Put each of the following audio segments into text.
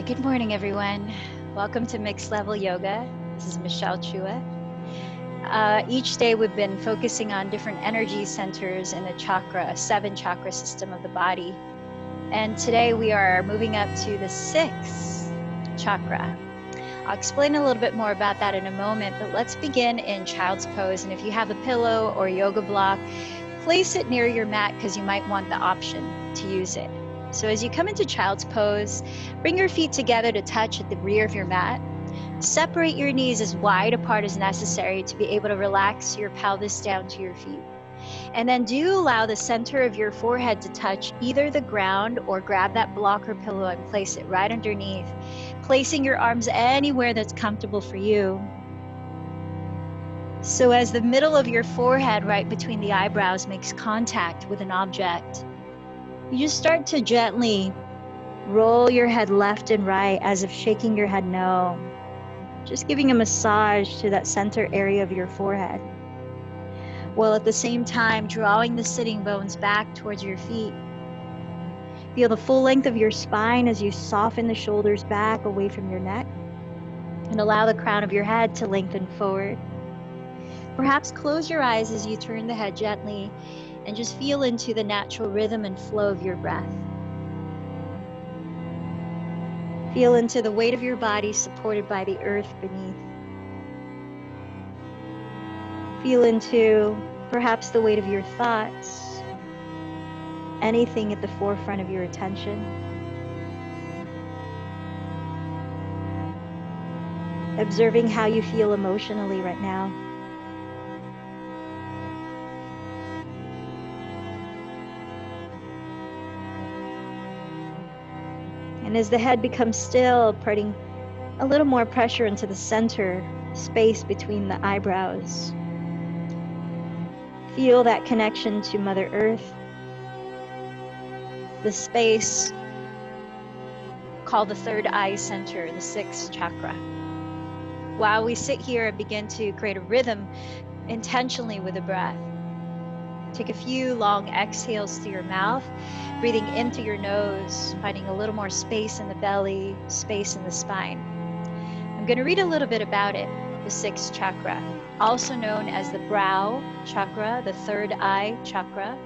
Good morning, everyone. Welcome to Mixed Level Yoga. This is Michelle Chua. Each day we've been focusing on different energy centers in the chakra, 7 chakra system of the body. And today we are moving up to the 6th chakra. I'll explain a little bit more about that in a moment, but let's begin in child's pose. And if you have a pillow or yoga block, place it near your mat because you might want the option to use it. So as you come into child's pose, bring your feet together to touch at the rear of your mat. Separate your knees as wide apart as necessary to be able to relax your pelvis down to your feet. And then do allow the center of your forehead to touch either the ground or grab that block or pillow and place it right underneath, placing your arms anywhere that's comfortable for you. So as the middle of your forehead right between the eyebrows makes contact with an object, you just start to gently roll your head left and right as if shaking your head no. Just giving a massage to that center area of your forehead, while at the same time drawing the sitting bones back towards your feet. Feel the full length of your spine as you soften the shoulders back away from your neck and allow the crown of your head to lengthen forward. Perhaps close your eyes as you turn the head gently and just feel into the natural rhythm and flow of your breath. Feel into the weight of your body supported by the earth beneath. Feel into perhaps the weight of your thoughts, anything at the forefront of your attention. Observing how you feel emotionally right now. And as the head becomes still, putting a little more pressure into the center space between the eyebrows. Feel that connection to Mother Earth, the space called the 3rd-Eye center, the 6th chakra. While we sit here and begin to create a rhythm intentionally with the breath, take a few long exhales through your mouth, breathing in through your nose, finding a little more space in the belly, space in the spine. I'm going to read a little bit about it. The 6th chakra, also known as the brow chakra, the 3rd-Eye chakra,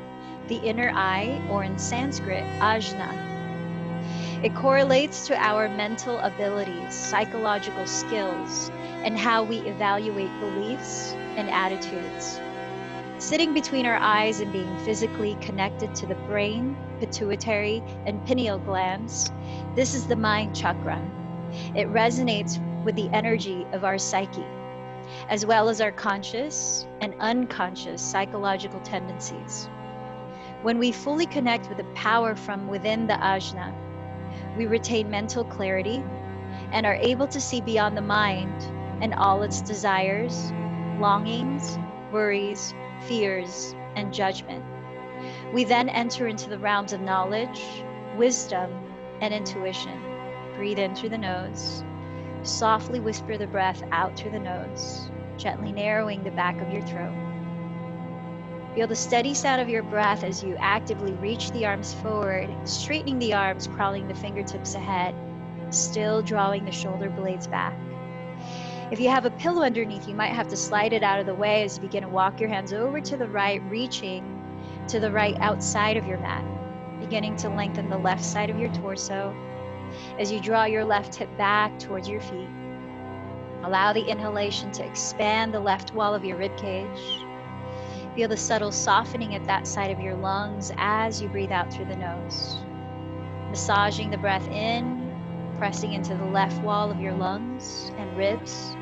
the inner eye, or in Sanskrit, ajna. It correlates to our mental abilities, psychological skills, and how we evaluate beliefs and attitudes. Sitting between our eyes and being physically connected to the brain, pituitary, and pineal glands, this is the mind chakra. It resonates with the energy of our psyche, as well as our conscious and unconscious psychological tendencies. When we fully connect with the power from within the ajna, we retain mental clarity and are able to see beyond the mind and all its desires, longings, worries, fears, and judgment. We then enter into the realms of knowledge, wisdom, and intuition. Breathe in through the nose. Softly whisper the breath out through the nose, gently narrowing the back of your throat. Feel the steady sound of your breath as you actively reach the arms forward, straightening the arms, crawling the fingertips ahead, still drawing the shoulder blades back. If you have a pillow underneath, you might have to slide it out of the way as you begin to walk your hands over to the right, reaching to the right outside of your mat, beginning to lengthen the left side of your torso as you draw your left hip back towards your feet. Allow the inhalation to expand the left wall of your rib cage. Feel the subtle softening at that side of your lungs as you breathe out through the nose. Massaging the breath in, pressing into the left wall of your lungs and ribs.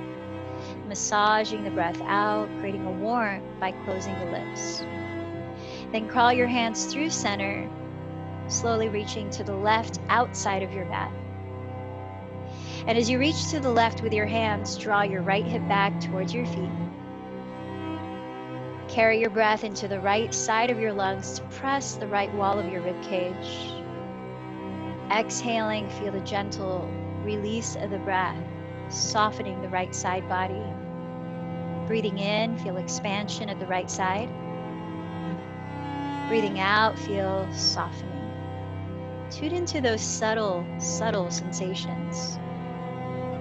Massaging the breath out, creating a warmth by closing the lips. Then crawl your hands through center, slowly reaching to the left outside of your mat. And as you reach to the left with your hands, draw your right hip back towards your feet. Carry your breath into the right side of your lungs to press the right wall of your rib cage. Exhaling, feel the gentle release of the breath, softening the right side body. Breathing in, feel expansion at the right side. Breathing out, feel softening. Tune into those subtle sensations.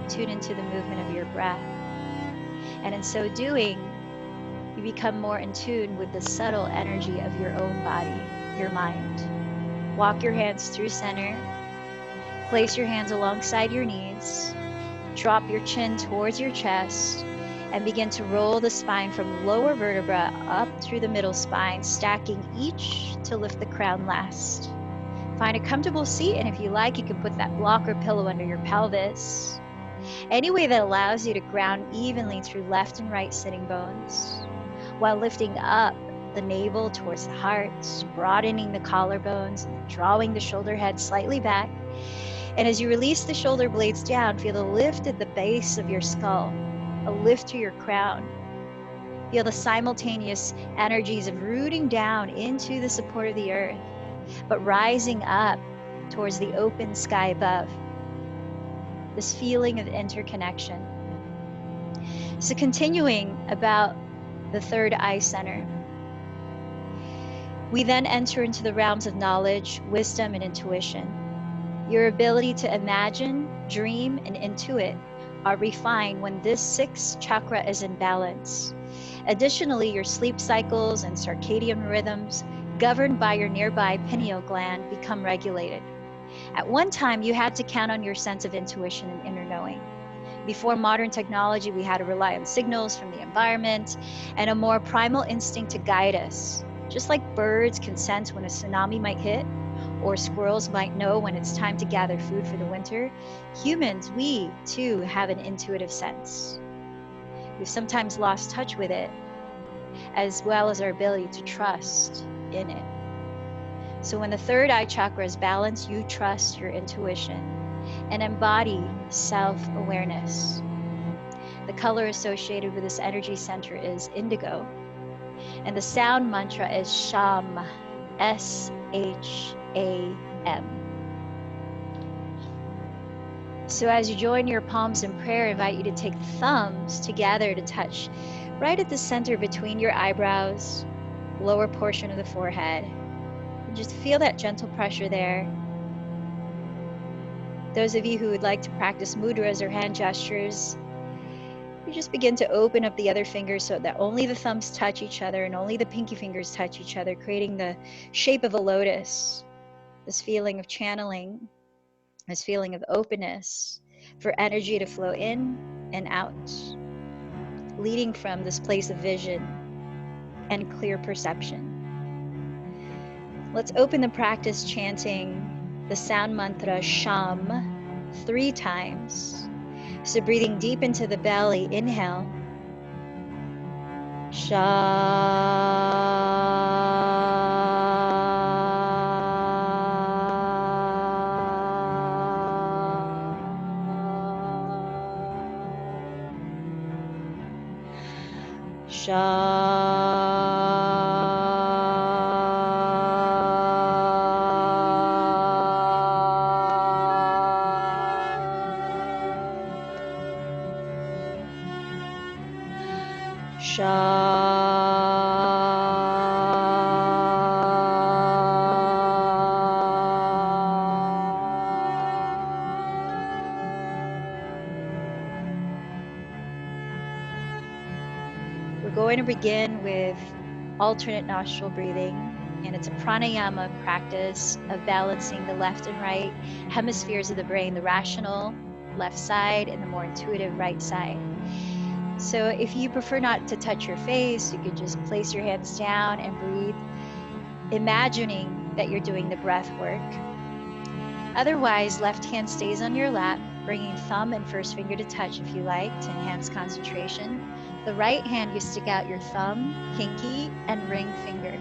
Tune into the movement of your breath. And in so doing, you become more in tune with the subtle energy of your own body, your mind. Walk your hands through center. Place your hands alongside your knees. Drop your chin towards your chest and begin to roll the spine from lower vertebra up through the middle spine, stacking each to lift the crown last. Find a comfortable seat, and if you like, you can put that block or pillow under your pelvis. Any way that allows you to ground evenly through left and right sitting bones, while lifting up the navel towards the heart, broadening the collarbones, drawing the shoulder head slightly back. And as you release the shoulder blades down, feel the lift at the base of your skull, a lift to your crown. Feel the simultaneous energies of rooting down into the support of the earth, but rising up towards the open sky above. This feeling of interconnection. So continuing about the third eye center, we then enter into the realms of knowledge, wisdom, and intuition. Your ability to imagine, dream, and intuit are refined when this sixth chakra is in balance. Additionally, your sleep cycles and circadian rhythms, governed by your nearby pineal gland, become regulated. At one time, you had to count on your sense of intuition and inner knowing. Before modern technology, we had to rely on signals from the environment and a more primal instinct to guide us. Just like birds can sense when a tsunami might hit, or squirrels might know when it's time to gather food for the winter, humans, we too have an intuitive sense. We've sometimes lost touch with it, as well as our ability to trust in it. So when the third eye chakra is balanced, you trust your intuition and embody self-awareness. The color associated with this energy center is indigo, and the sound mantra is Sham, S-H-A-M. So as you join your palms in prayer, I invite you to take the thumbs together to touch right at the center between your eyebrows, lower portion of the forehead. And just feel that gentle pressure there. Those of you who would like to practice mudras or hand gestures, you just begin to open up the other fingers so that only the thumbs touch each other and only the pinky fingers touch each other, creating the shape of a lotus. This feeling of channeling, this feeling of openness for energy to flow in and out, leading from this place of vision and clear perception. Let's open the practice chanting the sound mantra Sham 3 times. So breathing deep into the belly, inhale. We're going to begin with alternate nostril breathing, and it's a pranayama practice of balancing the left and right hemispheres of the brain, the rational left side and the more intuitive right side. So if you prefer not to touch your face, you can just place your hands down and breathe, imagining that you're doing the breath work. Otherwise, left hand stays on your lap, bringing thumb and first finger to touch if you like to enhance concentration. The right hand, you stick out your thumb, pinky, and ring finger.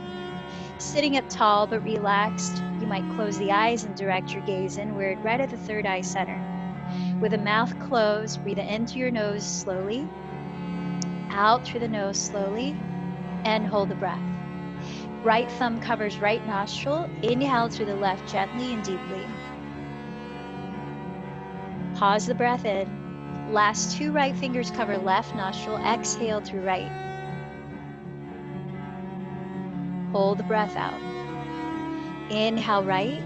Sitting up tall but relaxed, you might close the eyes and direct your gaze inward right at the third eye center. With the mouth closed, breathe in through your nose slowly, out through the nose slowly, and hold the breath. Right thumb covers right nostril. Inhale through the left gently and deeply. Pause the breath in. Last 2 right fingers cover left nostril. Exhale through right. Hold the breath out. Inhale right.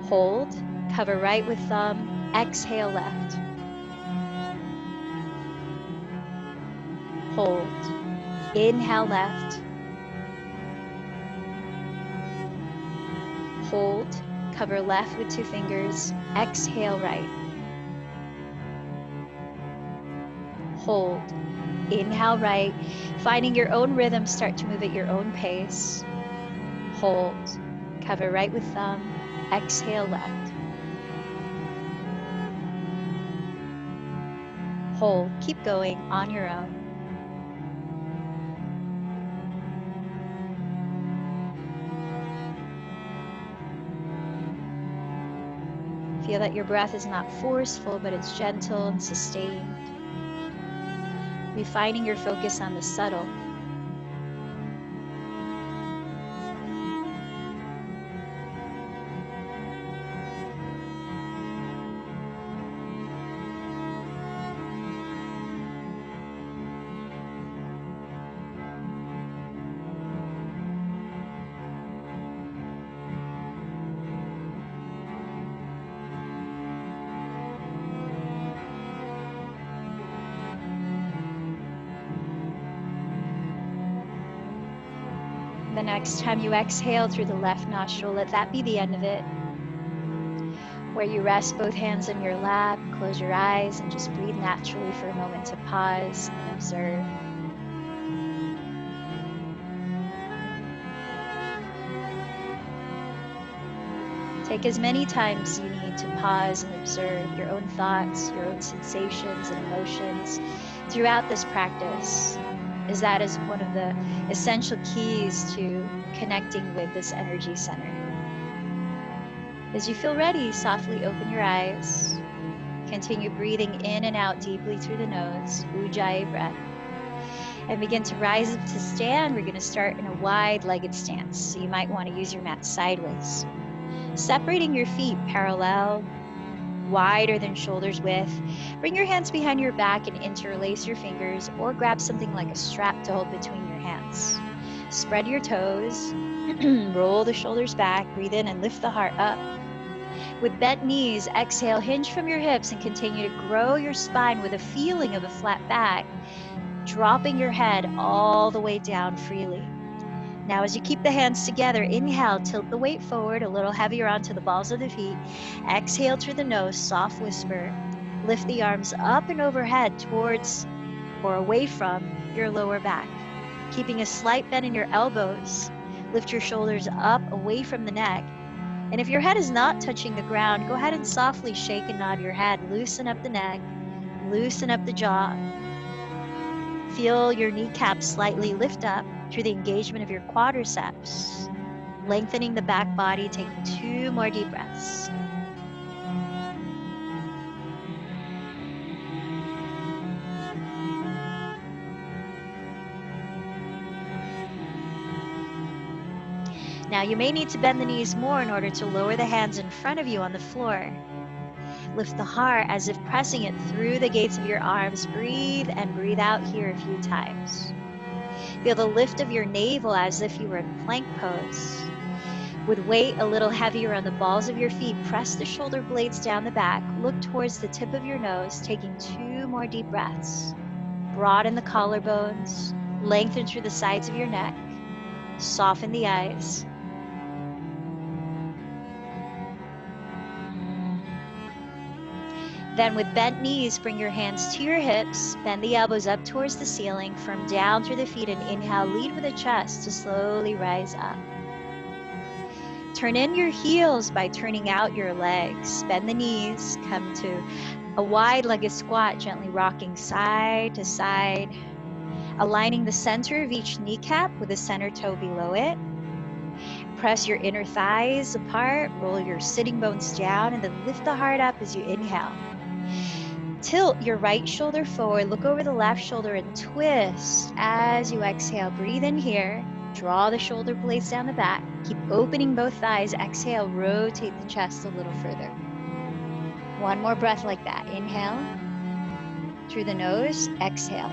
Hold, cover right with thumb, exhale left. Hold, inhale left. Hold, cover left with 2 fingers, exhale right. Hold, inhale right, finding your own rhythm, start to move at your own pace. Hold, cover right with thumb, exhale left. Hold, keep going on your own. Feel that your breath is not forceful, but it's gentle and sustained. Refining your focus on the subtle. The next time you exhale through the left nostril, let that be the end of it. Where you rest both hands in your lap, close your eyes, and just breathe naturally for a moment to pause and observe. Take as many times as you need to pause and observe your own thoughts, your own sensations and emotions throughout this practice, as that is one of the essential keys to connecting with this energy center. As you feel ready, softly open your eyes. Continue breathing in and out deeply through the nose, Ujjayi breath. And begin to rise up to stand. We're going to start in a wide-legged stance. So you might want to use your mat sideways. Separating your feet parallel, wider than shoulders width. Bring your hands behind your back and interlace your fingers, or grab something like a strap to hold between your hands. Spread your toes, roll the shoulders back, breathe in and lift the heart up. With bent knees, exhale, hinge from your hips and continue to grow your spine with a feeling of a flat back, dropping your head all the way down freely. Now, as you keep the hands together, inhale, tilt the weight forward a little heavier onto the balls of the feet. Exhale through the nose, soft whisper. Lift the arms up and overhead towards or away from your lower back. Keeping a slight bend in your elbows, lift your shoulders up away from the neck. And if your head is not touching the ground, go ahead and softly shake and nod your head. Loosen up the neck, loosen up the jaw. Feel your kneecaps slightly lift up through the engagement of your quadriceps, lengthening the back body, taking 2 more deep breaths. Now you may need to bend the knees more in order to lower the hands in front of you on the floor. Lift the heart as if pressing it through the gates of your arms. Breathe and breathe out here a few times. Feel the lift of your navel as if you were in plank pose. With weight a little heavier on the balls of your feet, press the shoulder blades down the back. Look towards the tip of your nose, taking 2 more deep breaths. Broaden the collarbones, lengthen through the sides of your neck, soften the eyes. Then with bent knees, bring your hands to your hips, bend the elbows up towards the ceiling, firm down through the feet, and inhale, lead with the chest to slowly rise up. Turn in your heels by turning out your legs. Bend the knees, come to a wide-legged squat, gently rocking side to side, aligning the center of each kneecap with the center toe below it. Press your inner thighs apart, roll your sitting bones down, and then lift the heart up as you inhale. Tilt your right shoulder forward, look over the left shoulder and twist as you exhale. Breathe in here, draw the shoulder blades down the back, keep opening both thighs. Exhale, rotate the chest a little further. 1 more breath like that. Inhale through the nose, exhale.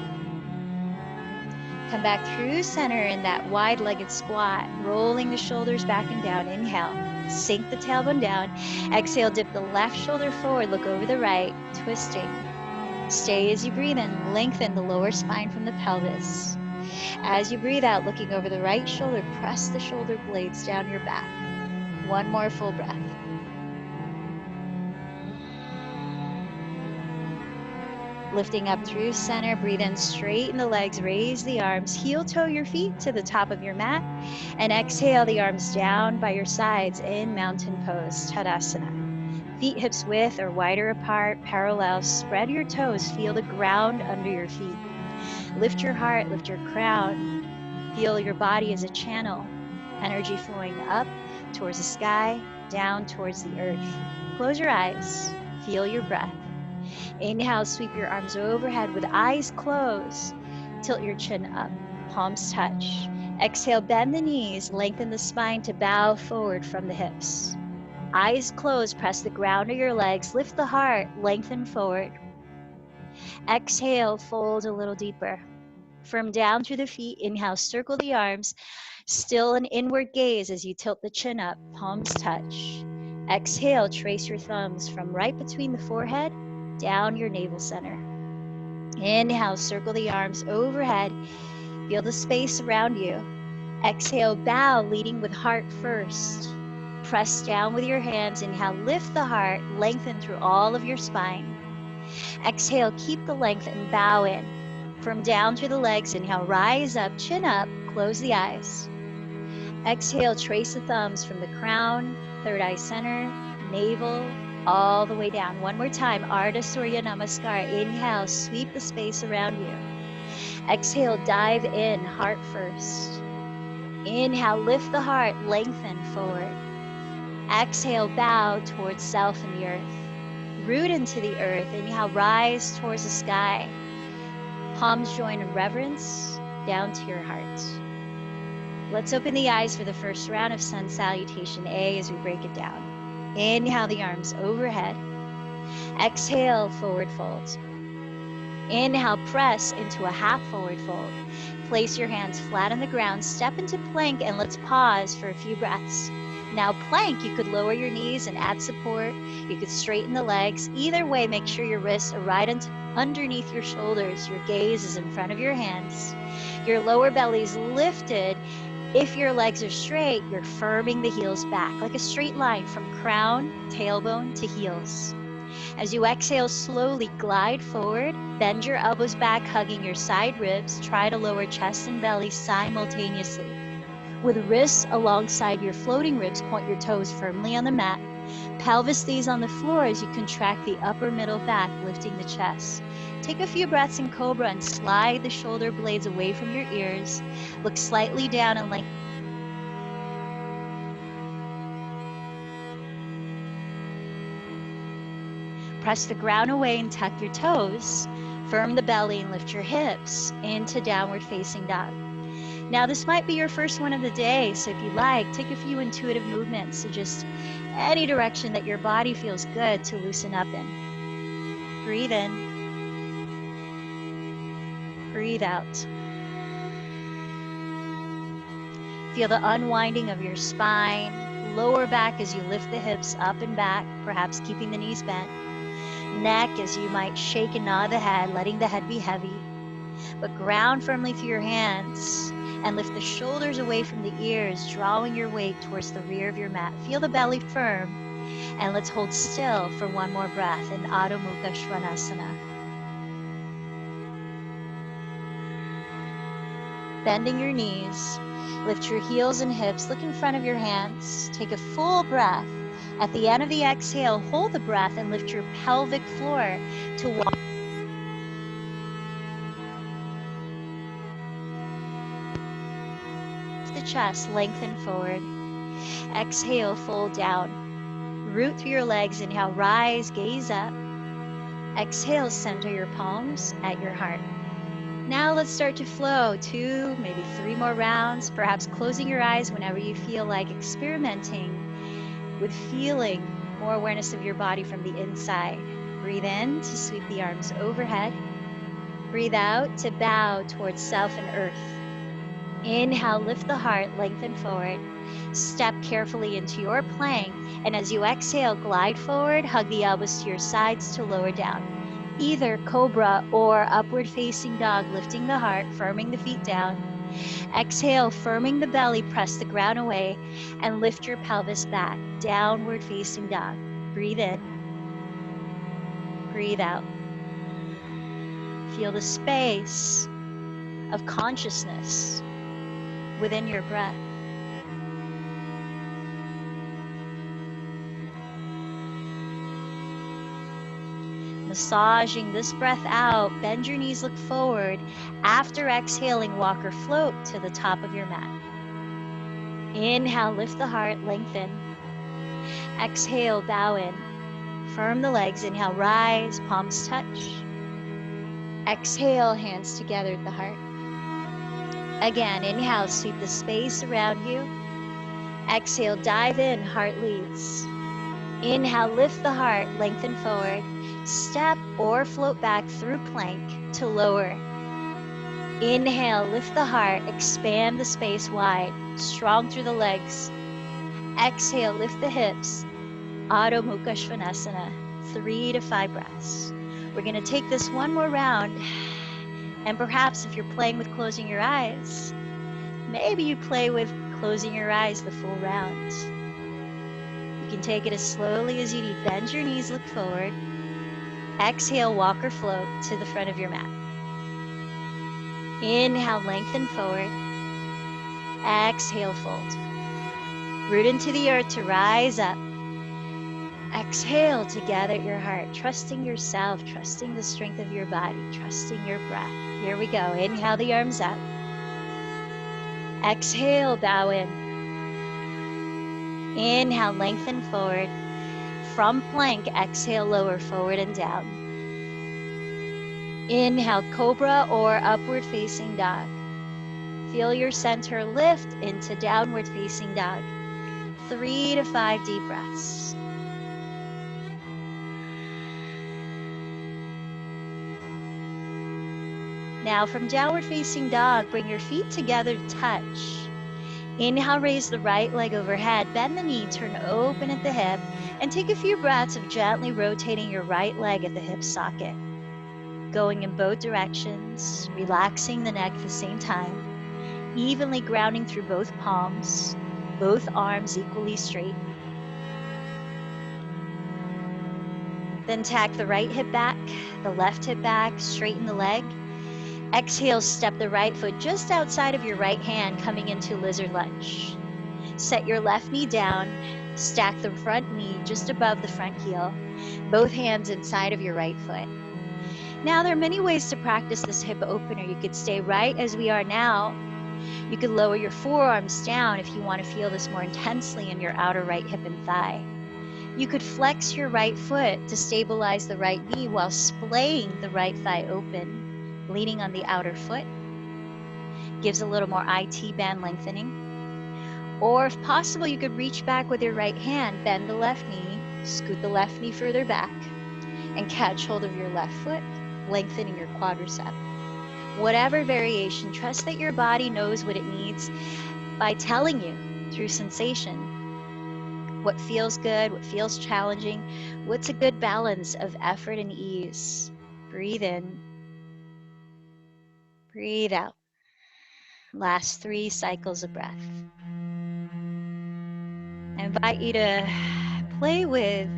Come back through center in that wide-legged squat, rolling the shoulders back and down. Inhale, sink the tailbone down. Exhale, dip the left shoulder forward, look over the right, twisting. Stay as you breathe in, lengthen the lower spine from the pelvis. As you breathe out, looking over the right shoulder, press the shoulder blades down your back. One more full breath. Lifting up through center, breathe in, straighten the legs, raise the arms, heel toe your feet to the top of your mat, and exhale the arms down by your sides in mountain pose, Tadasana. Feet hips width or wider apart, parallel, spread your toes, feel the ground under your feet. Lift your heart, lift your crown, feel your body as a channel, energy flowing up towards the sky, down towards the earth. Close your eyes, feel your breath. Inhale, sweep your arms overhead with eyes closed. Tilt your chin up, palms touch. Exhale, bend the knees, lengthen the spine to bow forward from the hips. Eyes closed, press the ground of your legs, lift the heart, lengthen forward. Exhale, fold a little deeper. From down through the feet, inhale, circle the arms, still an inward gaze as you tilt the chin up, palms touch. Exhale, trace your thumbs from right between the forehead, down your navel center. Inhale, circle the arms overhead. Feel the space around you. Exhale, bow, leading with heart first. Press down with your hands. Inhale, lift the heart, lengthen through all of your spine. Exhale, keep the length and bow in. From down through the legs, inhale, rise up, chin up, close the eyes. Exhale, trace the thumbs from the crown, third eye center, navel, all the way down. One more time, Ardha Surya Namaskar. Inhale, sweep the space around you. Exhale, dive in, heart first. Inhale, lift the heart, lengthen forward. Exhale, bow towards self and the earth. Root into the earth. Inhale, rise towards the sky. Palms join in reverence, down to your heart. Let's open the eyes for the first round of Sun Salutation A as we break it down. Inhale the arms overhead. Exhale, forward fold. Inhale, press into a half forward fold. Place your hands flat on the ground, step into plank, and let's pause for a few breaths. Now plank, you could lower your knees and add support. You could straighten the legs. Either way, make sure your wrists are right underneath your shoulders. Your gaze is in front of your hands. Your lower belly is lifted. If your legs are straight, you're firming the heels back like a straight line from crown, tailbone to heels. As you exhale, slowly glide forward, bend your elbows back, hugging your side ribs. Try to lower chest and belly simultaneously. With wrists alongside your floating ribs, point your toes firmly on the mat. Pelvis stays on the floor as you contract the upper middle back, lifting the chest. Take a few breaths in Cobra and slide the shoulder blades away from your ears. Look slightly down and lengthen. Press the ground away and tuck your toes. Firm the belly and lift your hips into downward facing dog. Now this might be your first one of the day, so if you like, take a few intuitive movements, so just any direction that your body feels good to loosen up in. Breathe in. Breathe out. Feel the unwinding of your spine, lower back as you lift the hips up and back, perhaps keeping the knees bent. Neck as you might shake and nod the head, letting the head be heavy. But ground firmly through your hands and lift the shoulders away from the ears, drawing your weight towards the rear of your mat. Feel the belly firm, and let's hold still for one more breath in Adho Mukha Svanasana. Bending your knees, lift your heels and hips, look in front of your hands, take a full breath. At the end of the exhale, hold the breath and lift your pelvic floor to walk. The chest, lengthen forward. Exhale, fold down. Root through your legs, inhale, rise, gaze up. Exhale, center your palms at your heart. Now let's start to flow 2, maybe 3 more rounds, perhaps closing your eyes whenever you feel like experimenting with feeling more awareness of your body from the inside. Breathe in to sweep the arms overhead. Breathe out to bow towards self and earth. Inhale, lift the heart, lengthen forward. Step carefully into your plank, and as you exhale, glide forward, hug the elbows to your sides to lower down. Either cobra or upward facing dog, lifting the heart, firming the feet down. Exhale, firming the belly, press the ground away, and lift your pelvis back, downward facing dog. Breathe in, breathe out. Feel the space of consciousness within your breath. Massaging this breath out, bend your knees, look forward. After exhaling, walk or float to the top of your mat. Inhale, lift the heart, lengthen. Exhale, bow in. Firm the legs, inhale, rise, palms touch. Exhale, hands together at the heart. Again, inhale, sweep the space around you. Exhale, dive in, heart leads. Inhale, lift the heart, lengthen forward. Step or float back through plank to lower. Inhale, lift the heart, expand the space wide, strong through the legs. Exhale, lift the hips. Adho Mukha Svanasana, 3 to 5 breaths. We're going to take this one more round, and perhaps if you're playing with closing your eyes, maybe you play with closing your eyes the full round. You can take it as slowly as you need. Bend your knees, look forward. Exhale, walk or float to the front of your mat. Inhale, lengthen forward. Exhale, fold. Root into the earth to rise up. Exhale to gather your heart, trusting yourself, trusting the strength of your body, trusting your breath. Here we go. Inhale the arms up. Exhale, bow in. Inhale, lengthen forward. From plank, exhale, lower forward and down. Inhale, cobra or upward facing dog. Feel your center lift into downward facing dog. 3 to 5 deep breaths. Now from downward facing dog, bring your feet together to touch. Inhale, raise the right leg overhead, bend the knee, turn open at the hip, and take a few breaths of gently rotating your right leg at the hip socket. Going in both directions, relaxing the neck at the same time, evenly grounding through both palms, both arms equally straight. Then tack the right hip back, the left hip back, straighten the leg. Exhale, step the right foot just outside of your right hand, coming into lizard lunge. Set your left knee down, stack the front knee just above the front heel, both hands inside of your right foot. Now there are many ways to practice this hip opener. You could stay right as we are now. You could lower your forearms down if you want to feel this more intensely in your outer right hip and thigh. You could flex your right foot to stabilize the right knee while splaying the right thigh open, leaning on the outer foot. Gives a little more IT band lengthening. Or if possible, you could reach back with your right hand, bend the left knee, scoot the left knee further back, and catch hold of your left foot, lengthening your quadricep. Whatever variation, trust that your body knows what it needs by telling you through sensation what feels good, what feels challenging, what's a good balance of effort and ease. Breathe in. Breathe out. Last 3 cycles of breath. I invite you to play with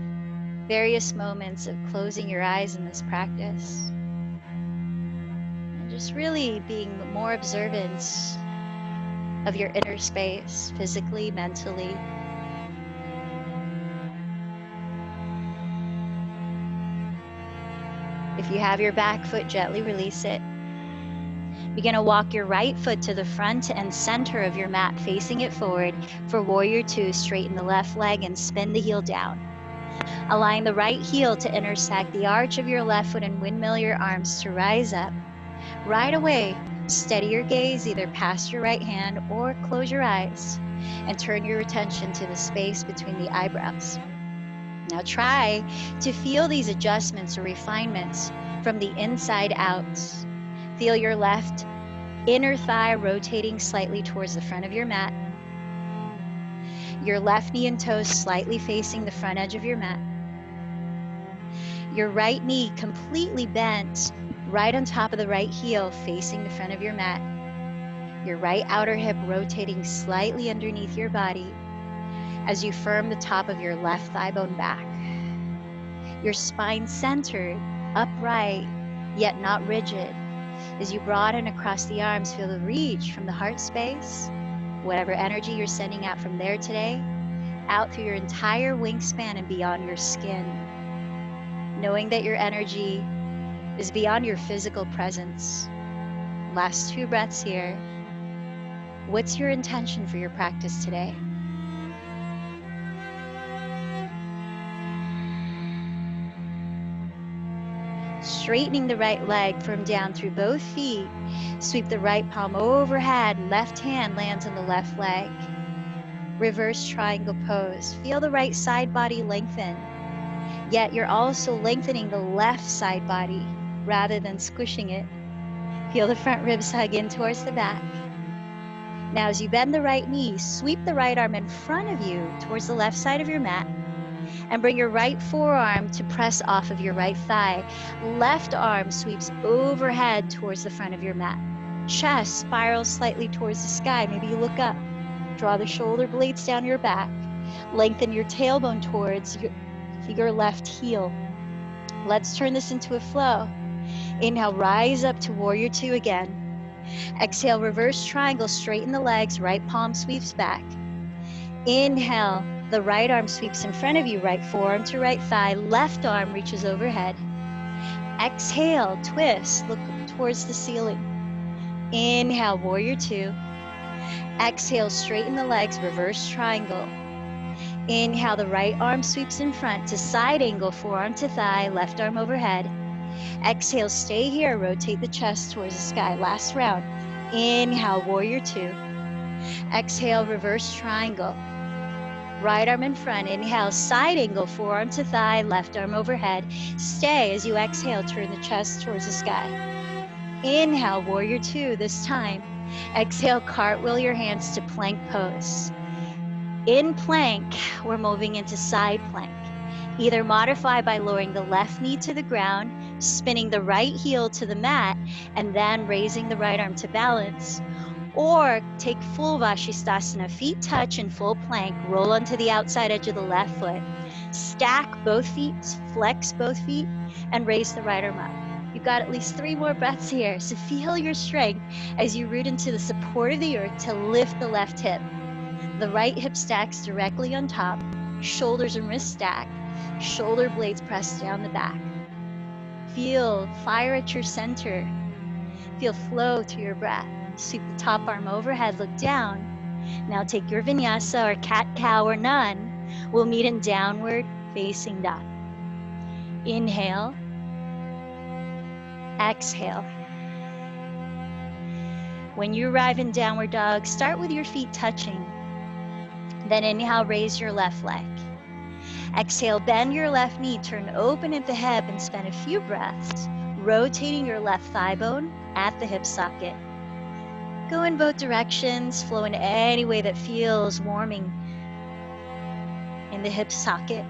various moments of closing your eyes in this practice. And just really being more observant of your inner space, physically, mentally. If you have your back foot, gently release it. Begin to walk your right foot to the front and center of your mat, facing it forward. For warrior 2, straighten the left leg and spin the heel down. Align the right heel to intersect the arch of your left foot and windmill your arms to rise up. Right away, steady your gaze either past your right hand or close your eyes and turn your attention to the space between the eyebrows. Now try to feel these adjustments or refinements from the inside out. Feel your left Inner thigh rotating slightly towards the front of your mat. Your left knee and toes slightly facing the front edge of your mat. Your right knee completely bent right on top of the right heel facing the front of your mat. Your right outer hip rotating slightly underneath your body as you firm the top of your left thigh bone back. Your spine centered, upright, yet not rigid. As you broaden across the arms, feel the reach from the heart space, whatever energy you're sending out from there today, out through your entire wingspan and beyond your skin. Knowing that your energy is beyond your physical presence. Last 2 breaths here. What's your intention for your practice today? Straightening the right leg, firm down through both feet. Sweep the right palm overhead, left hand lands on the left leg. Reverse triangle pose. Feel the right side body lengthen, yet you're also lengthening the left side body rather than squishing it. Feel the front ribs hug in towards the back. Now as you bend the right knee, sweep the right arm in front of you towards the left side of your mat and bring your right forearm to press off of your right thigh. Left arm sweeps overhead towards the front of your mat. Chest spirals slightly towards the sky. Maybe you look up. Draw the shoulder blades down your back. Lengthen your tailbone towards your left heel. Let's turn this into a flow. Inhale, rise up to warrior 2 again. Exhale, reverse triangle, straighten the legs, right palm sweeps back. Inhale, the right arm sweeps in front of you, right forearm to right thigh, left arm reaches overhead. Exhale, twist, look towards the ceiling. Inhale, warrior 2. Exhale, straighten the legs, reverse triangle. Inhale, the right arm sweeps in front to side angle, forearm to thigh, left arm overhead. Exhale, stay here, rotate the chest towards the sky. Last round. Inhale, warrior 2. Exhale, reverse triangle. Right arm in front. Inhale, side angle, forearm to thigh, left arm overhead. Stay as you exhale, turn the chest towards the sky. Inhale, warrior 2 this time. Exhale, cartwheel your hands to plank pose. In plank, we're moving into side plank. Either modify by lowering the left knee to the ground, spinning the right heel to the mat, and then raising the right arm to balance. Or take full Vashisthasana, feet touch in full plank, roll onto the outside edge of the left foot. Stack both feet, flex both feet, and raise the right arm up. You've got at least 3 more breaths here, so feel your strength as you root into the support of the earth to lift the left hip. The right hip stacks directly on top, shoulders and wrists stack, shoulder blades press down the back. Feel fire at your center. Feel flow through your breath. Sweep the top arm overhead, look down. Now take your vinyasa or cat-cow or none. We'll meet in downward facing dog. Inhale. Exhale. When you arrive in downward dog, start with your feet touching. Then inhale, raise your left leg. Exhale, bend your left knee, turn open at the hip and spend a few breaths rotating your left thigh bone at the hip socket. Go in both directions, flow in any way that feels warming in the hip socket.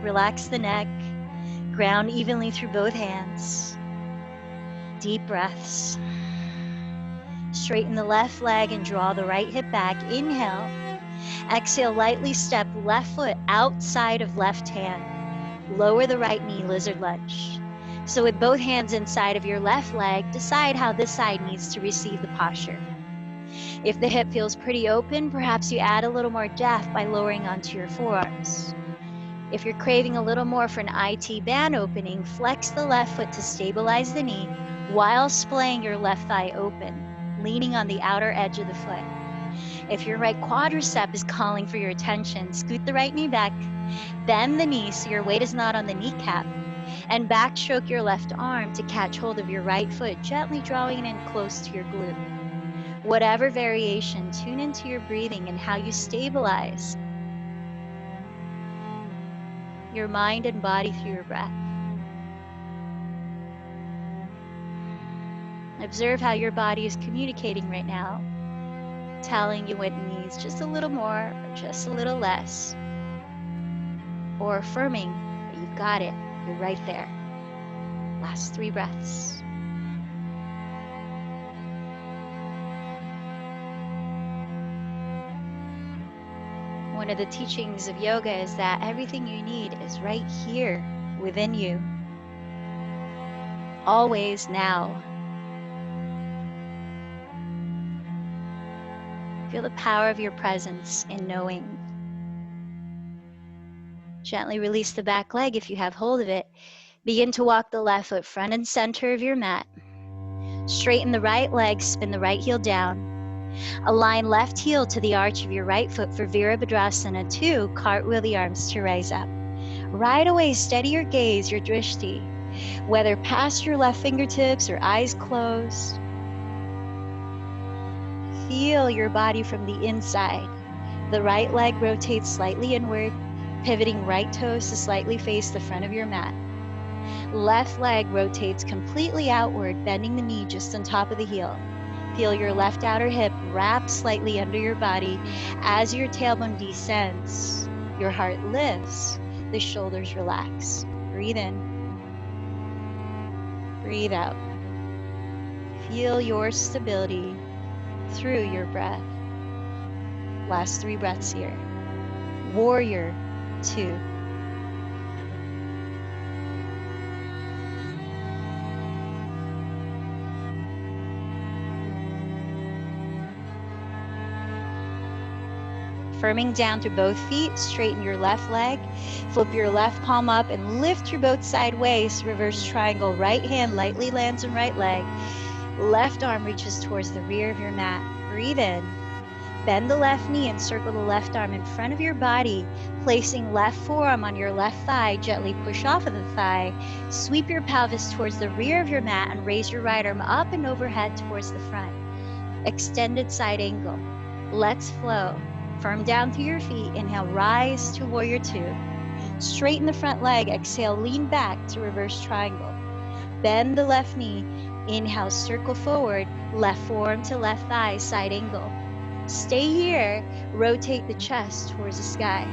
Relax the neck, ground evenly through both hands. Deep breaths. Straighten the left leg and draw the right hip back. Inhale. Exhale, lightly step left foot outside of left hand. Lower the right knee, lizard lunge. So with both hands inside of your left leg, decide how this side needs to receive the posture. If the hip feels pretty open, perhaps you add a little more depth by lowering onto your forearms. If you're craving a little more for an IT band opening, flex the left foot to stabilize the knee while splaying your left thigh open, leaning on the outer edge of the foot. If your right quadricep is calling for your attention, scoot the right knee back, bend the knee so your weight is not on the kneecap, and backstroke your left arm to catch hold of your right foot, gently drawing it in close to your glute. Whatever variation, tune into your breathing and how you stabilize your mind and body through your breath. Observe how your body is communicating right now, telling you it needs just a little more or just a little less, or affirming that you've got it, you're right there. Last 3 breaths. One of the teachings of yoga is that everything you need is right here within you. Always now. Feel the power of your presence in knowing. Gently release the back leg if you have hold of it. Begin to walk the left foot front and center of your mat. Straighten the right leg, spin the right heel down. Align left heel to the arch of your right foot for Virabhadrasana 2. Cartwheel the arms to rise up. Right away, steady your gaze, your drishti, whether past your left fingertips or eyes closed. Feel your body from the inside. The right leg rotates slightly inward, pivoting right toes to slightly face the front of your mat. Left leg rotates completely outward, bending the knee just on top of the heel. Feel your left outer hip wrap slightly under your body. As your tailbone descends, your heart lifts, the shoulders relax. Breathe in. Breathe out. Feel your stability through your breath. Last 3 breaths here. Warrior 2. Firming down through both feet, straighten your left leg, flip your left palm up and lift your both sideways. Reverse triangle, right hand lightly lands on right leg. Left arm reaches towards the rear of your mat. Breathe in. Bend the left knee and circle the left arm in front of your body, placing left forearm on your left thigh. Gently push off of the thigh. Sweep your pelvis towards the rear of your mat and raise your right arm up and overhead towards the front. Extended side angle. Let's flow. Firm down through your feet. Inhale, rise to warrior 2. Straighten the front leg. Exhale, lean back to reverse triangle. Bend the left knee. Inhale, circle forward. Left forearm to left thigh, side angle. Stay here. Rotate the chest towards the sky.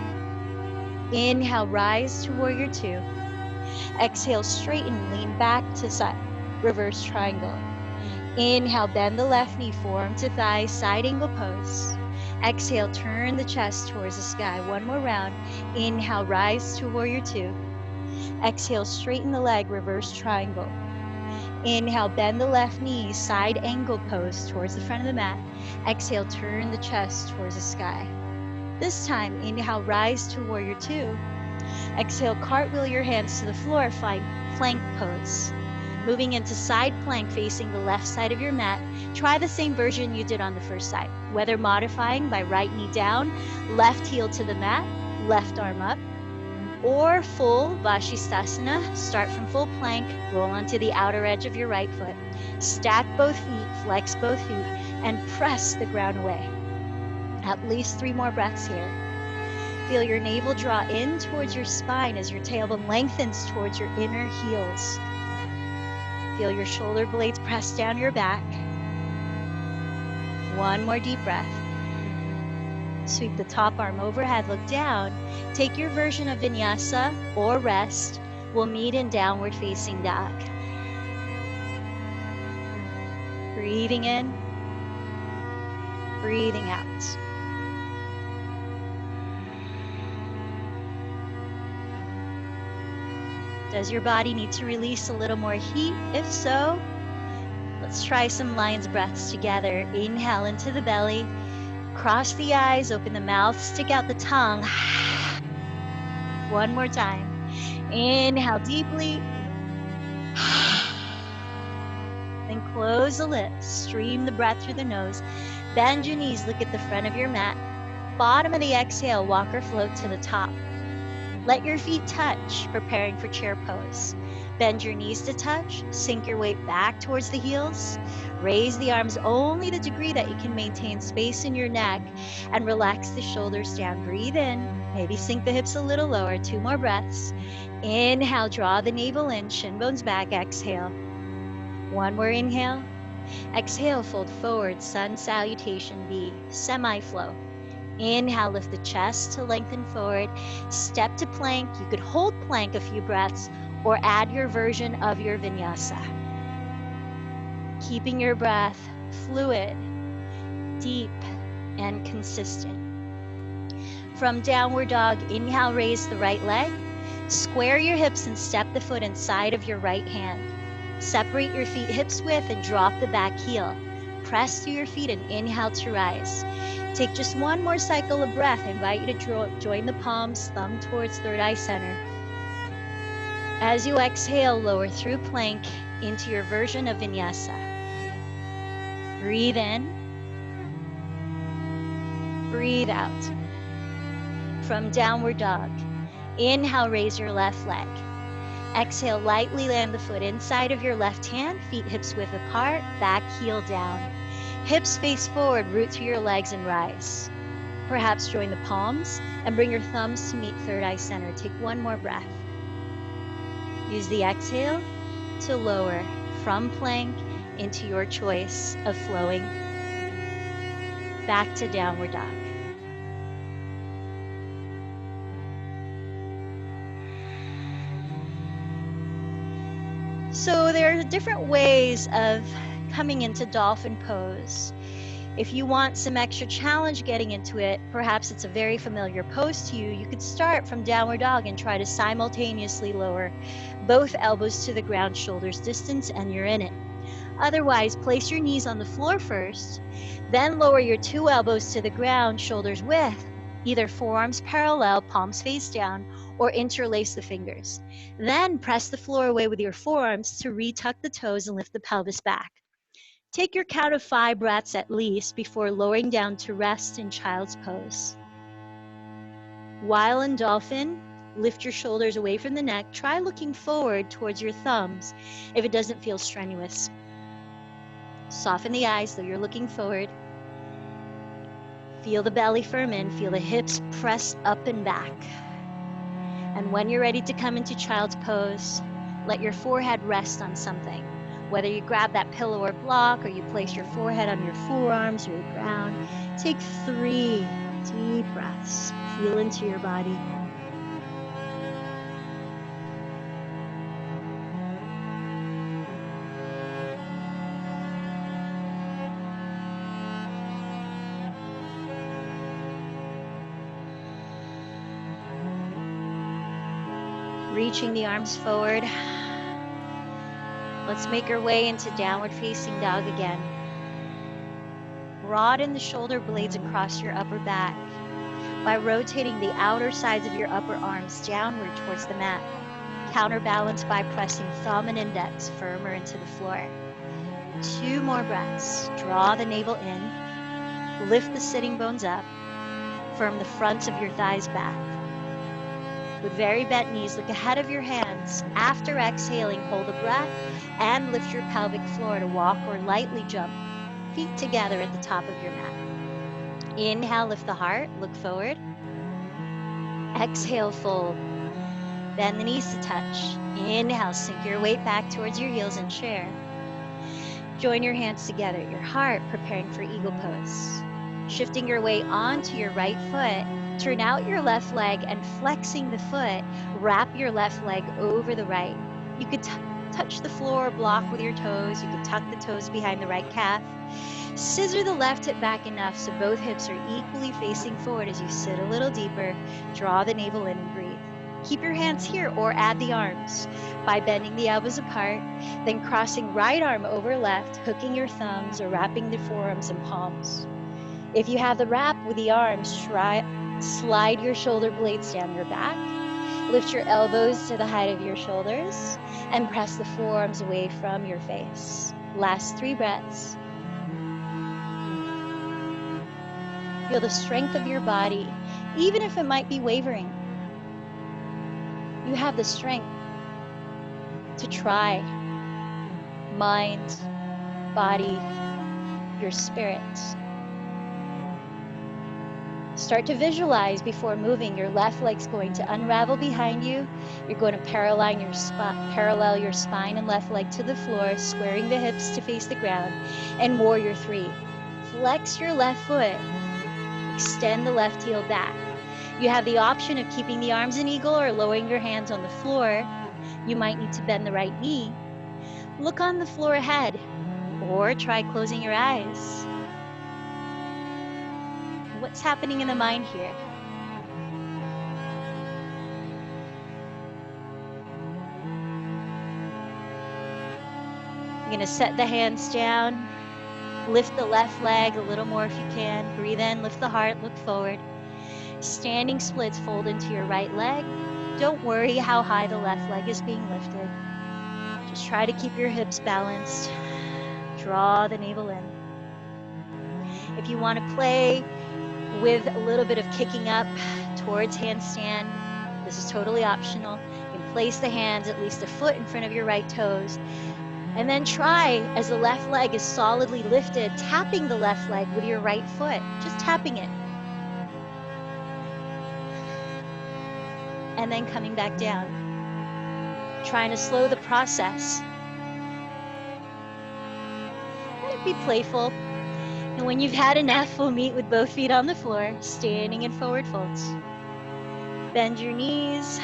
Inhale, rise to warrior 2. Exhale, straighten, lean back to side, reverse triangle. Inhale, bend the left knee, forearm to thigh, side angle pose. Exhale, turn the chest towards the sky. One more round. Inhale, rise to warrior 2. Exhale, straighten the leg, reverse triangle. Inhale, bend the left knee, side angle pose towards the front of the mat. Exhale, turn the chest towards the sky. This time, inhale, rise to warrior 2. Exhale, cartwheel your hands to the floor, plank pose. Moving into side plank facing the left side of your mat. Try the same version you did on the first side, whether modifying by right knee down, left heel to the mat, left arm up, or full Vashisthasana. Start from full plank, roll onto the outer edge of your right foot. Stack both feet, flex both feet, and press the ground away. At least 3 more breaths here. Feel your navel draw in towards your spine as your tailbone lengthens towards your inner heels. Feel your shoulder blades press down your back. 1 more deep breath. Sweep the top arm overhead, look down. Take your version of vinyasa or rest. We'll meet in downward facing dog. Breathing in, breathing out. Does your body need to release a little more heat? If so, let's try some lion's breaths together. Inhale into the belly. Cross the eyes, open the mouth, stick out the tongue. 1 more time. Inhale deeply. Then close the lips. Stream the breath through the nose. Bend your knees, look at the front of your mat. Bottom of the exhale, walk or float to the top. Let your feet touch, preparing for chair pose. Bend your knees to touch, sink your weight back towards the heels. Raise the arms only the degree that you can maintain space in your neck and relax the shoulders down. Breathe in, maybe sink the hips a little lower. 2 more breaths. Inhale, draw the navel in, shin bones back, exhale. 1 more inhale. Exhale, fold forward, sun salutation V, semi-flow. Inhale, lift the chest to lengthen forward. Step to plank. You could hold plank a few breaths or add your version of your vinyasa. Keeping your breath fluid, deep, and consistent. From downward dog, inhale, raise the right leg. Square your hips and step the foot inside of your right hand. Separate your feet hips width and drop the back heel. Press through your feet and inhale to rise. Take just one more cycle of breath. I invite you to join the palms, thumb towards third eye center. As you exhale, lower through plank into your version of vinyasa. Breathe in. Breathe out. From downward dog, inhale, raise your left leg. Exhale, lightly land the foot inside of your left hand, feet hips width apart, back heel down. Hips face forward, root through your legs and rise. Perhaps join the palms and bring your thumbs to meet third eye center. Take one more breath. Use the exhale to lower from plank into your choice of flowing back to downward dog. So there are different ways of coming into dolphin pose. If you want some extra challenge getting into it, perhaps it's a very familiar pose to you, you could start from downward dog and try to simultaneously lower both elbows to the ground, shoulders distance, and you're in it. Otherwise, place your knees on the floor first, then lower your two elbows to the ground, shoulders width, either forearms parallel, palms face down, or interlace the fingers. Then press the floor away with your forearms to retuck the toes and lift the pelvis back. Take your count of 5 breaths at least before lowering down to rest in child's pose. While in dolphin, lift your shoulders away from the neck. Try looking forward towards your thumbs if it doesn't feel strenuous. Soften the eyes though you're looking forward. Feel the belly firm in, feel the hips press up and back. And when you're ready to come into child's pose, let your forehead rest on something. Whether you grab that pillow or block or you place your forehead on your forearms or the ground, take 3 deep breaths. Feel into your body. Reaching the arms forward. Let's make our way into downward facing dog again. Broaden the shoulder blades across your upper back by rotating the outer sides of your upper arms downward towards the mat. Counterbalance by pressing thumb and index firmer into the floor. 2 more breaths. Draw the navel in. Lift the sitting bones up. Firm the fronts of your thighs back. With very bent knees, look ahead of your hands. After exhaling, hold a breath and lift your pelvic floor to walk or lightly jump. Feet together at the top of your mat. Inhale, lift the heart, look forward. Exhale, fold. Bend the knees to touch. Inhale, sink your weight back towards your heels and chair. Join your hands together, your heart preparing for eagle pose. Shifting your weight onto your right foot. Turn out your left leg and flexing the foot, wrap your left leg over the right. You could touch the floor or block with your toes. You could tuck the toes behind the right calf. Scissor the left hip back enough so both hips are equally facing forward as you sit a little deeper. Draw the navel in and breathe. Keep your hands here or add the arms by bending the elbows apart, then crossing right arm over left, hooking your thumbs or wrapping the forearms and palms. If you have the wrap with the arms, slide your shoulder blades down your back, lift your elbows to the height of your shoulders, and press the forearms away from your face. Last 3 breaths. Feel the strength of your body, even if it might be wavering. You have the strength to try. Mind, body, your spirit. Start to visualize before moving. Your left leg's going to unravel behind you. You're going to parallel your spine and left leg to the floor, squaring the hips to face the ground, and warrior three. Flex your left foot. Extend the left heel back. You have the option of keeping the arms in eagle or lowering your hands on the floor. You might need to bend the right knee. Look on the floor ahead, or try closing your eyes. What's happening in the mind here? You're going to set the hands down. Lift the left leg a little more if you can. Breathe in, lift the heart, look forward. Standing splits fold into your right leg. Don't worry how high the left leg is being lifted. Just try to keep your hips balanced. Draw the navel in. If you want to play with a little bit of kicking up towards handstand, this is totally optional. You can place the hands at least a foot in front of your right toes. And then try, as the left leg is solidly lifted, tapping the left leg with your right foot. Just tapping it. And then coming back down. Trying to slow the process. Let it be playful. And when you've had enough, we'll meet with both feet on the floor, standing in forward folds. Bend your knees.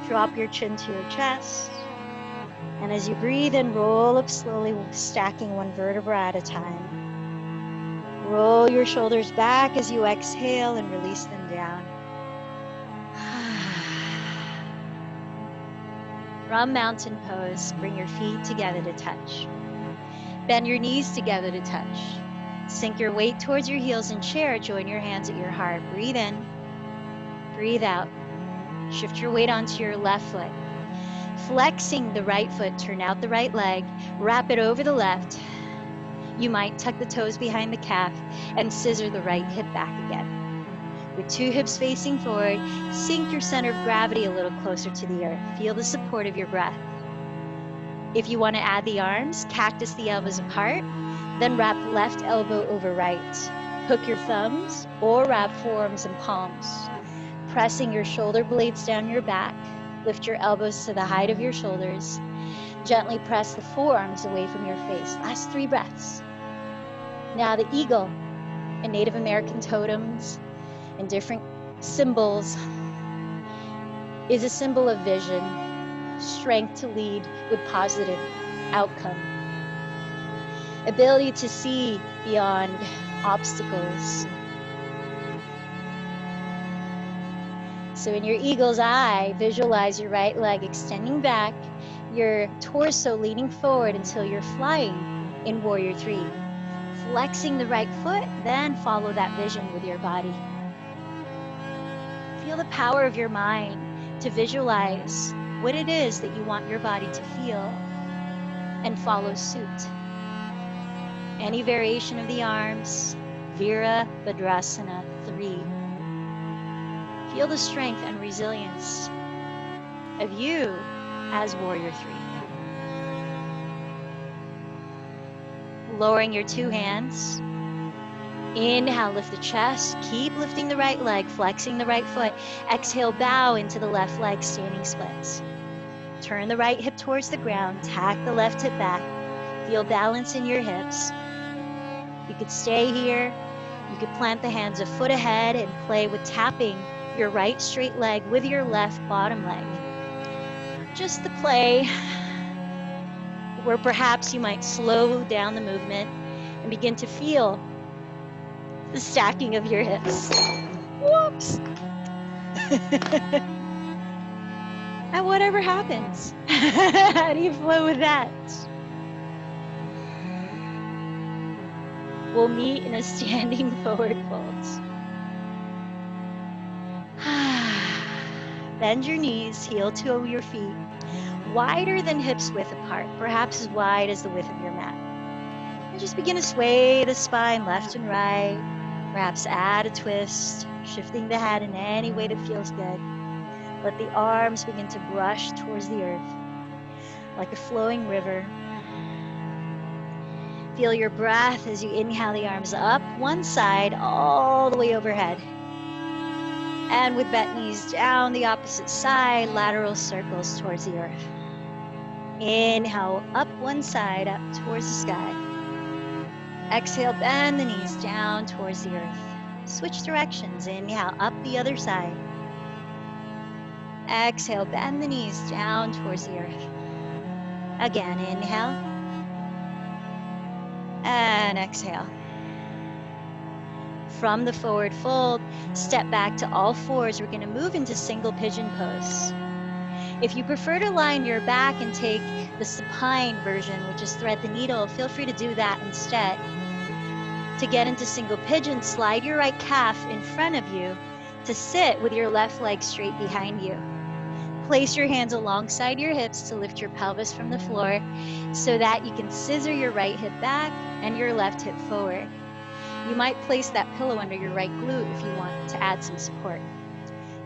Drop your chin to your chest. And as you breathe in, roll up slowly, stacking one vertebra at a time. Roll your shoulders back as you exhale and release them down. From mountain pose, bring your feet together to touch. Bend your knees together to touch. Sink your weight towards your heels in chair. Join your hands at your heart. Breathe in. Breathe out. Shift your weight onto your left foot. Flexing the right foot, turn out the right leg. Wrap it over the left. You might tuck the toes behind the calf and scissor the right hip back again. With two hips facing forward, sink your center of gravity a little closer to the earth. Feel the support of your breath. If you want to add the arms, cactus the elbows apart, then wrap left elbow over right. Hook your thumbs or wrap forearms and palms. Pressing your shoulder blades down your back. Lift your elbows to the height of your shoulders. Gently press the forearms away from your face. Last 3 breaths. Now the eagle and Native American totems and different symbols is a symbol of vision, strength to lead with positive outcome, ability to see beyond obstacles. So in your eagle's eye, visualize your right leg extending back, your torso leaning forward until you're flying in warrior 3. Flexing the right foot, then follow that vision with your body. Feel the power of your mind to visualize what it is that you want your body to feel and follow suit. Any variation of the arms, Virabhadrasana 3. Feel the strength and resilience of you as warrior 3. Lowering your 2 hands. Inhale, lift the chest. Keep lifting the right leg, flexing the right foot. Exhale, bow into the left leg, standing splits. Turn the right hip towards the ground. Tack the left hip back. Feel balance in your hips. You could stay here. You could plant the hands a foot ahead and play with tapping your right straight leg with your left bottom leg. Just the play where perhaps you might slow down the movement and begin to feel the stacking of your hips. Whoops. And whatever happens, how do you flow with that? We'll meet in a standing forward fold. Bend your knees, heel to your feet, wider than hips width apart, perhaps as wide as the width of your mat. And just begin to sway the spine left and right, perhaps add a twist, shifting the head in any way that feels good. Let the arms begin to brush towards the earth like a flowing river. Feel your breath as you inhale the arms up one side all the way overhead. And with bent knees down the opposite side, lateral circles towards the earth. Inhale, up one side, up towards the sky. Exhale, bend the knees down towards the earth. Switch directions. Inhale, up the other side. Exhale, bend the knees down towards the earth. Again, inhale. And exhale. From the forward fold, step back to all fours. We're going to move into single pigeon pose. If you prefer to lie on your back and take the supine version, which is thread the needle, feel free to do that instead. To get into single pigeon, slide your right calf in front of you to sit with your left leg straight behind you. Place your hands alongside your hips to lift your pelvis from the floor so that you can scissor your right hip back and your left hip forward. You might place that pillow under your right glute if you want to add some support.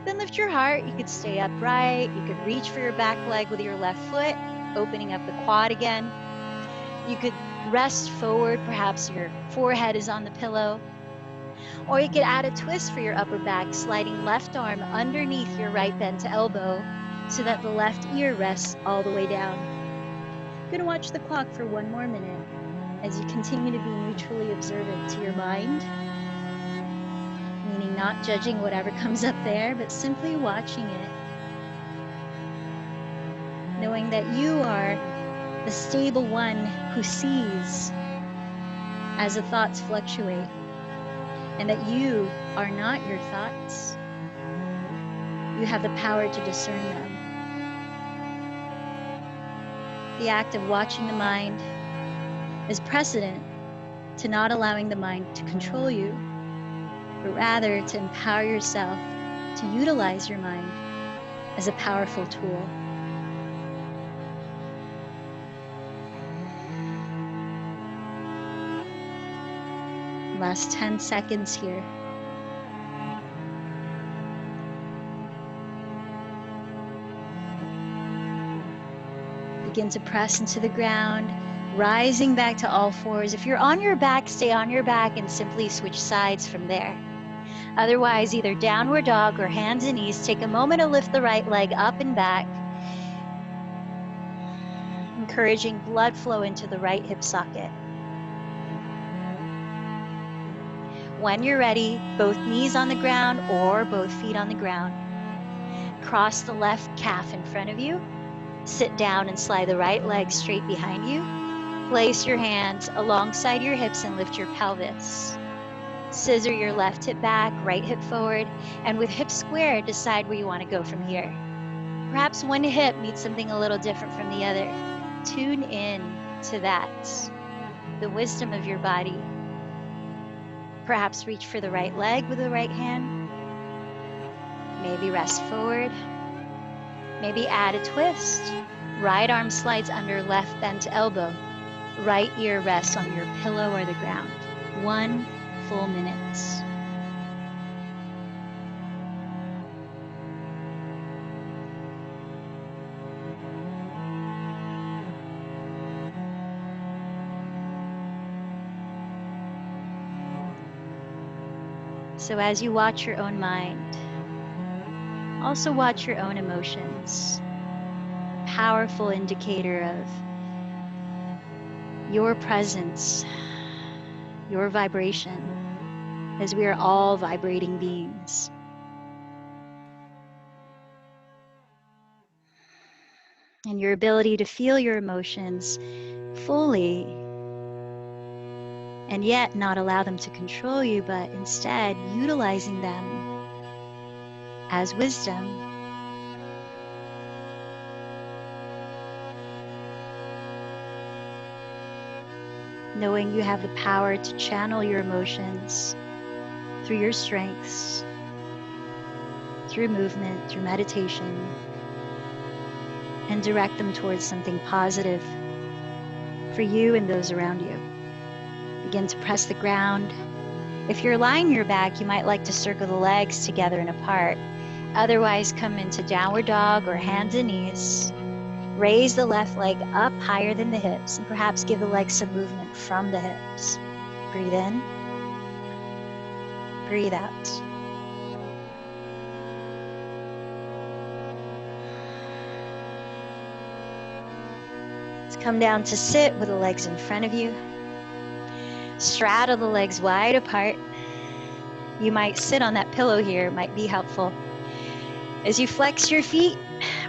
Then lift your heart. You could stay upright. You could reach for your back leg with your left foot, opening up the quad again. You could rest forward. Perhaps your forehead is on the pillow. Or you could add a twist for your upper back, sliding left arm underneath your right bent elbow so that the left ear rests all the way down. I'm going to watch the clock for one more minute as you continue to be neutrally observant to your mind, meaning not judging whatever comes up there, but simply watching it, knowing that you are the stable one who sees as the thoughts fluctuate, and that you are not your thoughts. You have the power to discern them. The act of watching the mind is precedent to not allowing the mind to control you, but rather to empower yourself to utilize your mind as a powerful tool. Last 10 seconds here. Begin to press into the ground, rising back to all fours. If you're on your back, stay on your back and simply switch sides from there. Otherwise, either downward dog or hands and knees. Take a moment to lift the right leg up and back, encouraging blood flow into the right hip socket. When you're ready, both knees on the ground or both feet on the ground. Cross the left calf in front of you. Sit down and slide the right leg straight behind you. Place your hands alongside your hips and lift your pelvis. Scissor your left hip back, right hip forward, and with hips squared, decide where you want to go from here. Perhaps one hip needs something a little different from the other. Tune in to that, the wisdom of your body. Perhaps reach for the right leg with the right hand. Maybe rest forward. Maybe add a twist. Right arm slides under left bent elbow. Right ear rests on your pillow or the ground. 1 full minute. So as you watch your own mind, also watch your own emotions. Powerful indicator of your presence, your vibration, as we are all vibrating beings. And your ability to feel your emotions fully, and yet not allow them to control you, but instead utilizing them as wisdom. Knowing you have the power to channel your emotions through your strengths, through movement, through meditation, and direct them towards something positive for you and those around you. Begin to press the ground. If you're lying your back, you might like to circle the legs together and apart. Otherwise, come into downward dog or hands and knees. Raise the left leg up higher than the hips and perhaps give the legs some movement from the hips. Breathe in. Breathe out. Come down to sit with the legs in front of you. Straddle the legs wide apart. You might sit on that pillow here, it might be helpful. As you flex your feet,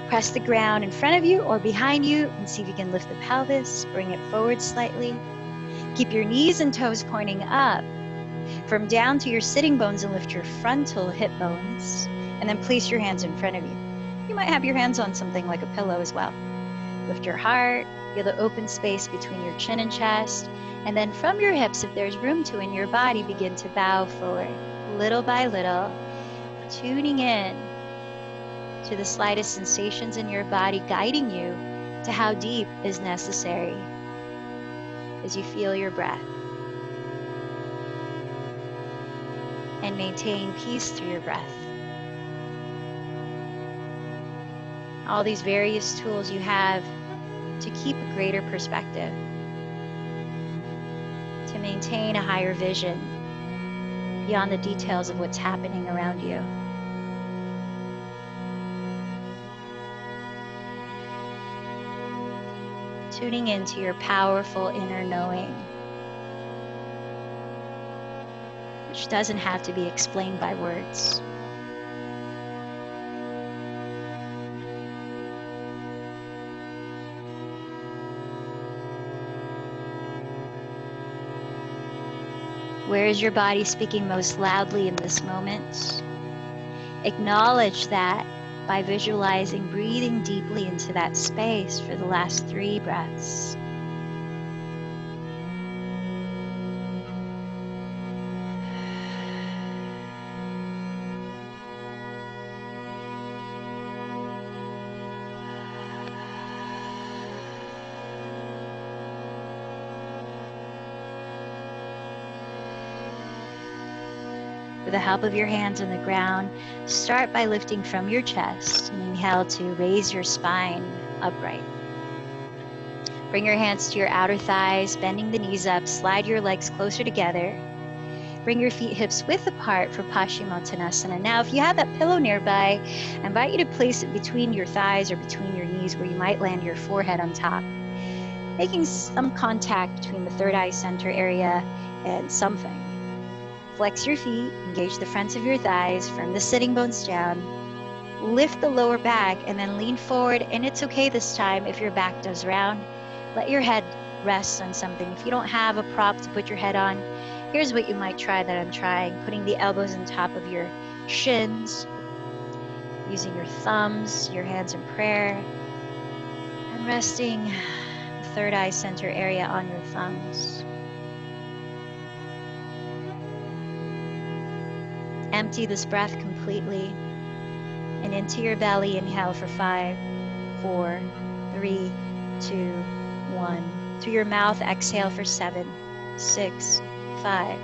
press the ground in front of you or behind you and see if you can lift the pelvis, bring it forward slightly. Keep your knees and toes pointing up. From down to your sitting bones and lift your frontal hip bones, and then place your hands in front of you. You might have your hands on something like a pillow as well. Lift your heart, feel the open space between your chin and chest, and then from your hips, if there's room to in your body, begin to bow forward, little by little, tuning in to the slightest sensations in your body, guiding you to how deep is necessary as you feel your breath. And maintain peace through your breath. All these various tools you have to keep a greater perspective, to maintain a higher vision beyond the details of what's happening around you. Tuning into your powerful inner knowing, which doesn't have to be explained by words. Where is your body speaking most loudly in this moment? Acknowledge that by visualizing, breathing deeply into that space for the last 3 breaths. With the help of your hands on the ground, start by lifting from your chest and inhale to raise your spine upright. Bring your hands to your outer thighs, bending the knees up, slide your legs closer together. Bring your feet hips width apart for Paschimottanasana. Now, if you have that pillow nearby, I invite you to place it between your thighs or between your knees where you might land your forehead on top, making some contact between the third eye center area and something. Flex your feet, engage the fronts of your thighs, firm the sitting bones down, lift the lower back, and then lean forward. And it's okay this time if your back does round. Let your head rest on something. If you don't have a prop to put your head on, here's what you might try that I'm trying. Putting the elbows on top of your shins, using your thumbs, your hands in prayer, and resting the third eye center area on your thumbs. Empty this breath completely and into your belly. Inhale for 5, 4, 3, 2, 1. Through your mouth, exhale for 7, 6, 5,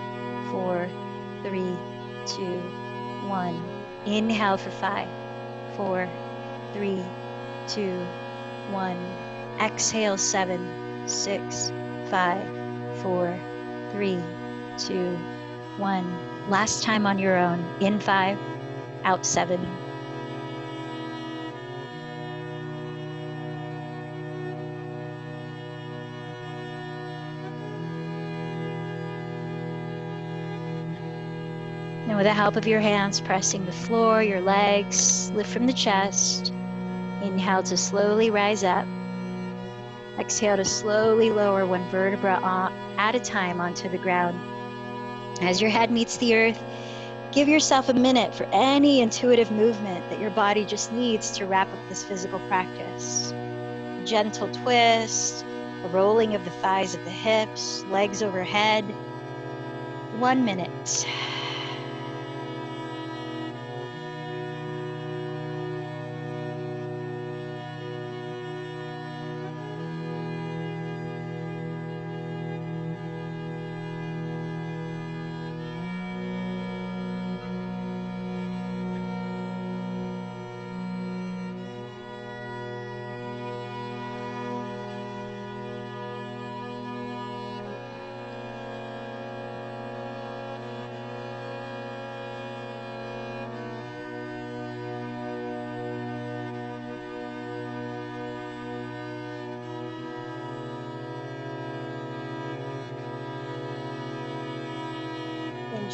4, 3, 2, 1. Inhale for 5, 4, 3, 2, 1. Exhale 7, 6, 5, 4, 3, 2, 1. Last time on your own. In 5, out 7. And with the help of your hands pressing the floor, your legs, lift from the chest. Inhale to slowly rise up. Exhale to slowly lower one vertebra at a time onto the ground. As your head meets the earth, give yourself a minute for any intuitive movement that your body just needs to wrap up this physical practice. A gentle twist, a rolling of the thighs of the hips, legs overhead. 1 minute.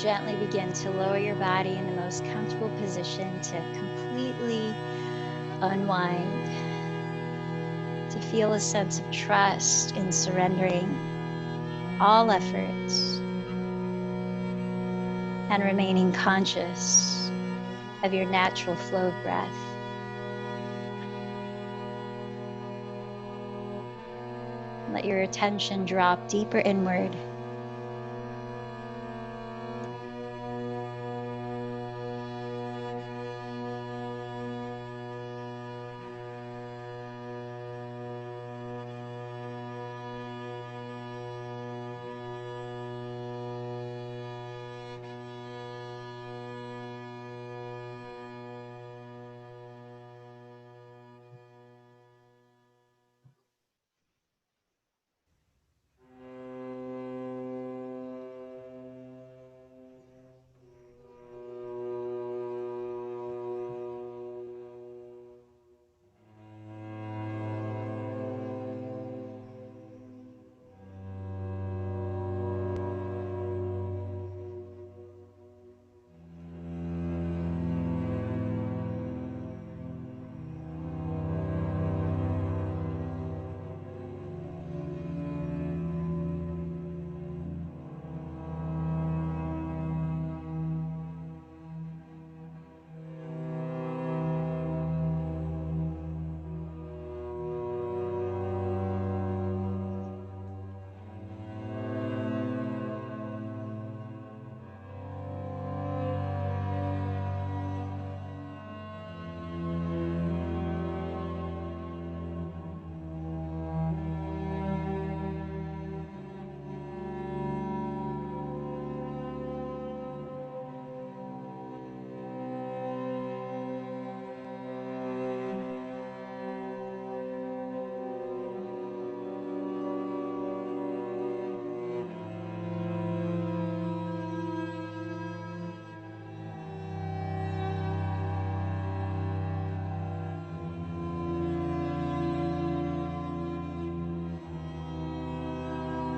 gently begin to lower your body in the most comfortable position to completely unwind, to feel a sense of trust in surrendering all efforts and remaining conscious of your natural flow of breath. Let your attention drop deeper inward.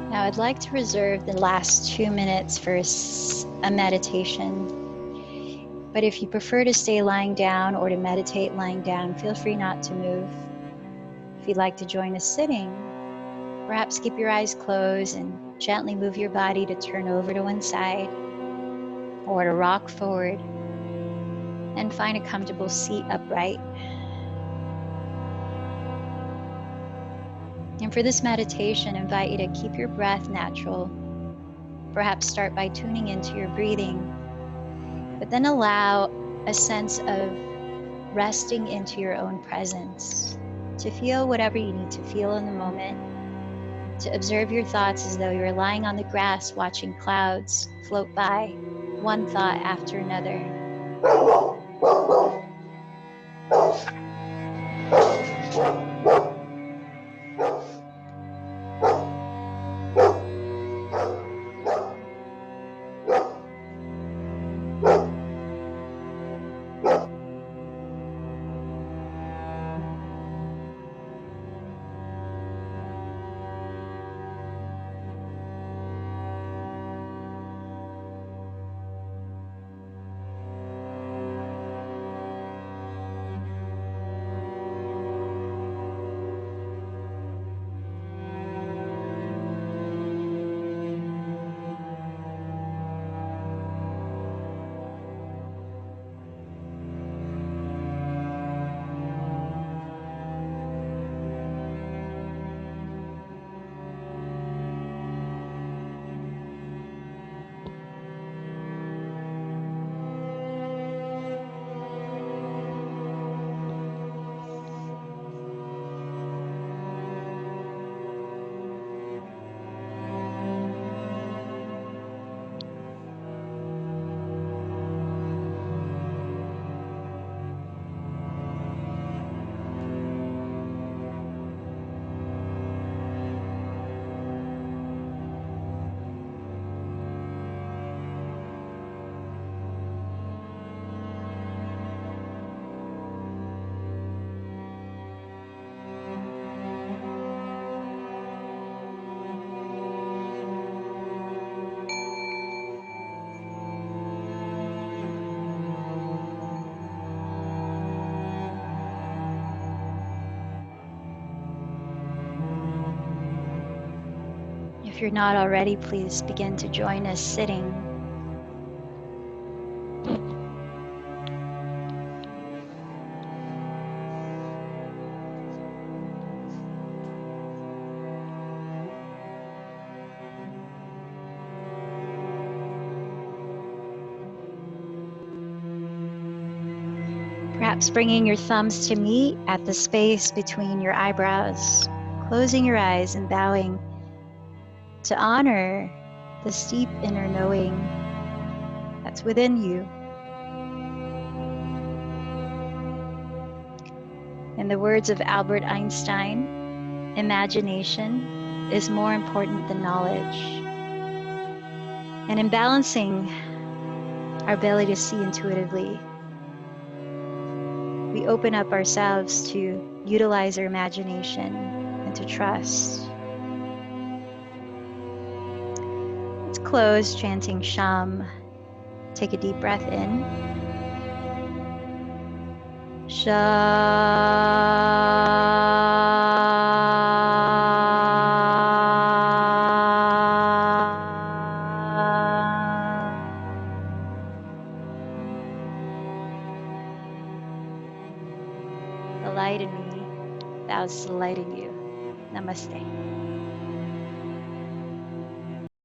Now I'd like to reserve the last 2 minutes for a meditation. But if you prefer to stay lying down or to meditate lying down, feel free not to move. If you'd like to join us sitting, perhaps keep your eyes closed and gently move your body to turn over to one side or to rock forward and find a comfortable seat upright. And for this meditation, I invite you to keep your breath natural. Perhaps start by tuning into your breathing, but then allow a sense of resting into your own presence, to feel whatever you need to feel in the moment, to observe your thoughts as though you're lying on the grass watching clouds float by, one thought after another. you're not already, please begin to join us sitting. Perhaps bringing your thumbs to meet at the space between your eyebrows, closing your eyes and bowing to honor this deep inner knowing that's within you. In the words of Albert Einstein, imagination is more important than knowledge. And in balancing our ability to see intuitively, we open up ourselves to utilize our imagination and to trust. Let's close chanting Sham. Take a deep breath in. The light in me bows to the light in you. Namaste.